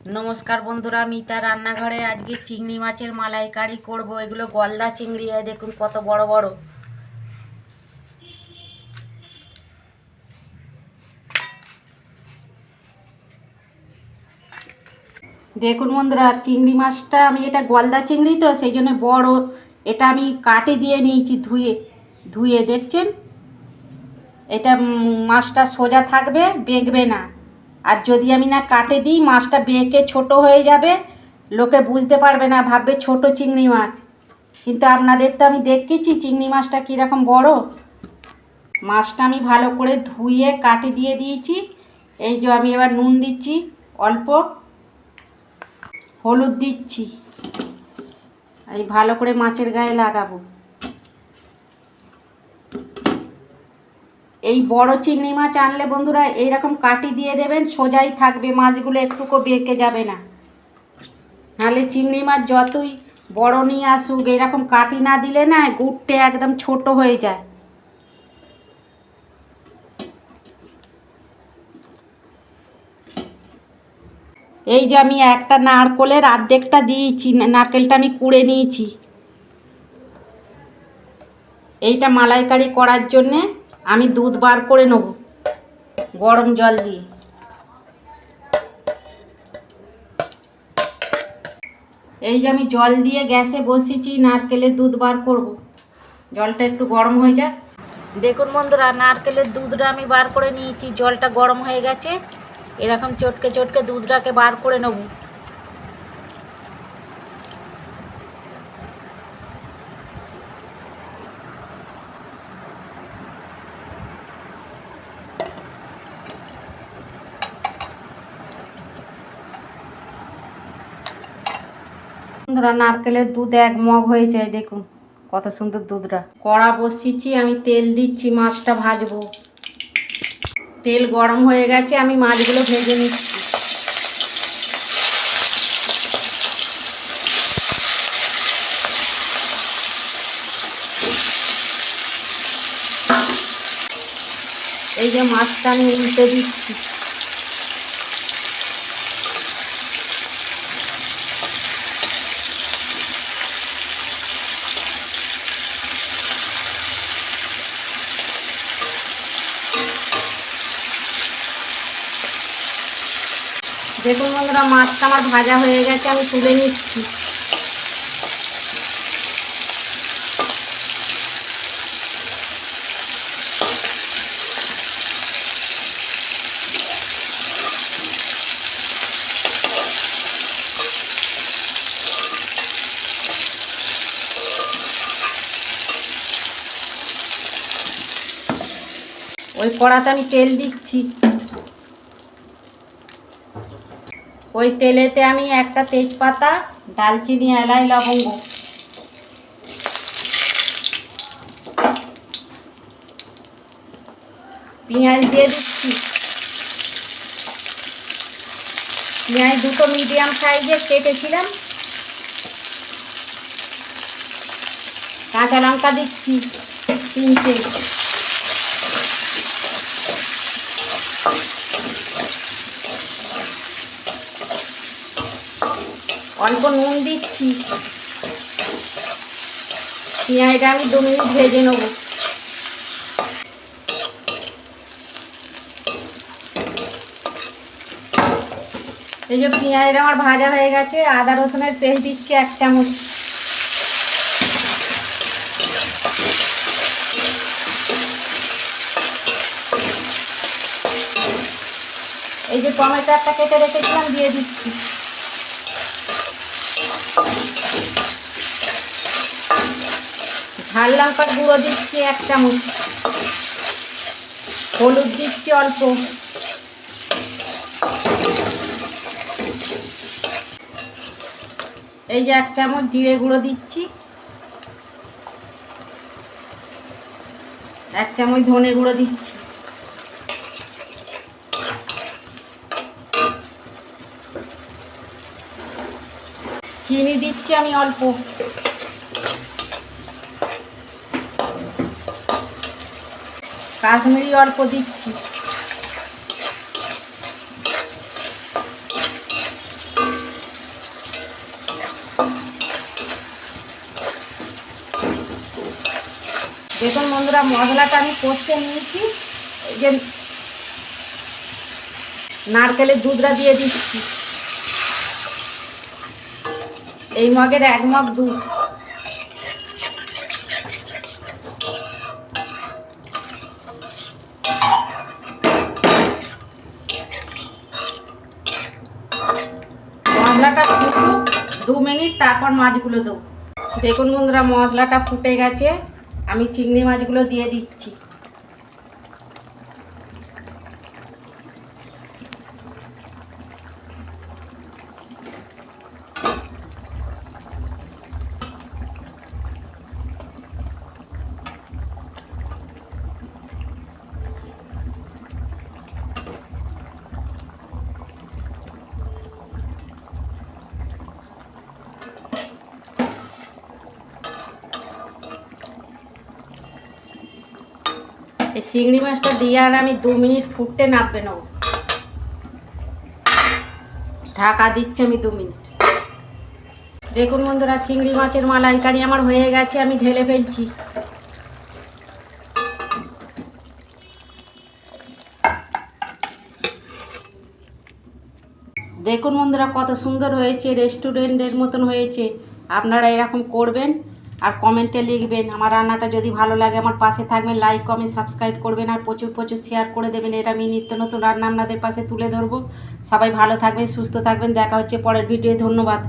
নমস্কার বন্ধুরা, মিতা রান্নাঘরে আজকে চিংড়ি মাছের মালাইকারি করব। এগুলো গলদা চিংড়ি, দেখুন কত বড় বড়। দেখুন বন্ধুরা, চিংড়ি মাছটা আমি এটা গলদা চিংড়ি তো সেই জন্য বড়। এটা আমি কাটে দিয়ে নিয়েছি ধুয়ে ধুয়ে দেখছেন। এটা মাছটা সোজা থাকবে, বেঁকবে না। আর যদি আমি না কাটে দিই, মাছটা বেঁকে ছোট হয়ে যাবে, লোকে বুঝতে পারবে না, ভাববে ছোট চিংড়ি মাছ। কিন্তু আপনাদের তো আমি দেখেছি চিংড়ি মাছটা কীরকম বড়। মাছটা আমি ভালো করে ধুয়ে কাটে দিয়ে দিয়েছি। এই যে আমি এবার নুন দিচ্ছি, অল্প হলুদ দিচ্ছি। এই ভালো করে মাছের গায়ে লাগাবো। এই বড় চিংড়ি মাছ আনলে বন্ধুরা এইরকম কাটি দিয়ে দেবেন, সোজাই থাকবে, মাছগুলো একটুকু বেঁকে যাবে না। নাহলে চিংড়ি মাছ যতই বড় নিয়ে আসুক, এরকম কাটি না দিলে না গুড়টে একদম ছোট হয়ে যায়। এই যে আমি একটা নারকেলের অর্ধেকটা দিয়েছি, নারকেলটা আমি কুড়ে নিয়েছি। এইটা মালাইকারি করার জন্যে আমি দুধ বার করে নেব গরম জল দিয়ে। এই যে আমি জল দিয়ে গ্যাসে বসিয়েছি, নারকেলের দুধ বার করব। জলটা একটু গরম হয়ে যাক। দেখুন বন্ধুরা, নারকেলের দুধটা আমি বার করে নিয়েছি, জলটা গরম হয়ে গেছে। এরকম চটকে চটকে দুধটাকে বার করে নেব। বন্ধুরা, নারকেলের দুধ 1 মগ হয়ে যায়, দেখুন কত সুন্দর দুধটা। কড়া বসিয়েছি, আমি তেল দিচ্ছি, মাছটা ভাজবো। তেল গরম হয়ে গেছে, আমি মাছগুলো ভেজে নিচ্ছি। এই যে মাছটা আমি উল্টে দিচ্ছি। দেখুন বন্ধুরা, মাছটা আমার ভাজা হয়ে গেছে, আমি তুলে নিচ্ছি। ওই কড়াতে আমি তেল দিচ্ছি। ওই তেলেতে আমি একটা তেজপাতা, দালচিনি, এলাচ, লবঙ্গ, পেঁয়াজ দিয়ে দিচ্ছি। পেঁয়াজ দুটো মিডিয়াম সাইজের কেটেছিলাম। কাঁচা লঙ্কা দিচ্ছি 3টে। অল্প নুন দিচ্ছি। পেঁয়াজটা আমি 2 মিনিট ভেজে নেব। এই যে পেঁয়াজটা আমার ভাজা হয়ে গেছে, আদা রসুনের পেস্ট দিচ্ছি 1 চামচ। এই যে টমেটো একটা কেটে রেখেছিলাম, দিয়ে দিচ্ছি। ঝাল লঙ্কার গুঁড়ো দিচ্ছি 1 চামচ। হলুদ দিচ্ছি অল্প। এই যে 1 চামচ জিরে গুঁড়ো দিচ্ছি। 1 চামচ ধনে গুঁড়ো দিচ্ছি। চিনি দিচ্ছি আমি অল্প। কাশ্মীরি অল্প দিচ্ছি। দেখুন বন্ধুরা, মশলাটা আমি কষতে নিয়েছি। এই যে নারকেলের দুধটা দিয়ে দিচ্ছি, এই মগের 1 মগ দুধ। মশলাটা ফুটুক 2 মিনিট, তারপর মাছগুলো দেবো। দেখুন বন্ধুরা, মশলাটা ফুটে গেছে, আমি চিংড়ি মাছগুলো দিয়ে দিচ্ছি। এই চিংড়ি মাছটা দিয়ে আর আমি 2 মিনিট ফুটতে নাববে নেবো। ঢাকা দিচ্ছি আমি 2 মিনিট। দেখুন বন্ধুরা, চিংড়ি মাছের মালাইকারি আমার হয়ে গেছে, আমি ঢেলে ফেলছি। দেখুন বন্ধুরা, কত সুন্দর হয়েছে, রেস্টুরেন্টের মতন হয়েছে। আপনারা এরকম করবেন আর কমেন্টে লিখবেন। আমার রান্নাটা যদি ভালো লাগে আমার পাশে থাকবেন, লাইক কমেন্ট সাবস্ক্রাইব করবেন আর প্রচুর প্রচুর শেয়ার করে দেবেন। এটা আমি নিত্য নতুন রান্না আপনাদের পাশে তুলে ধরবো। সবাই ভালো থাকবেন, সুস্থ থাকবেন, দেখা হচ্ছে পরের ভিডিও। ধন্যবাদ।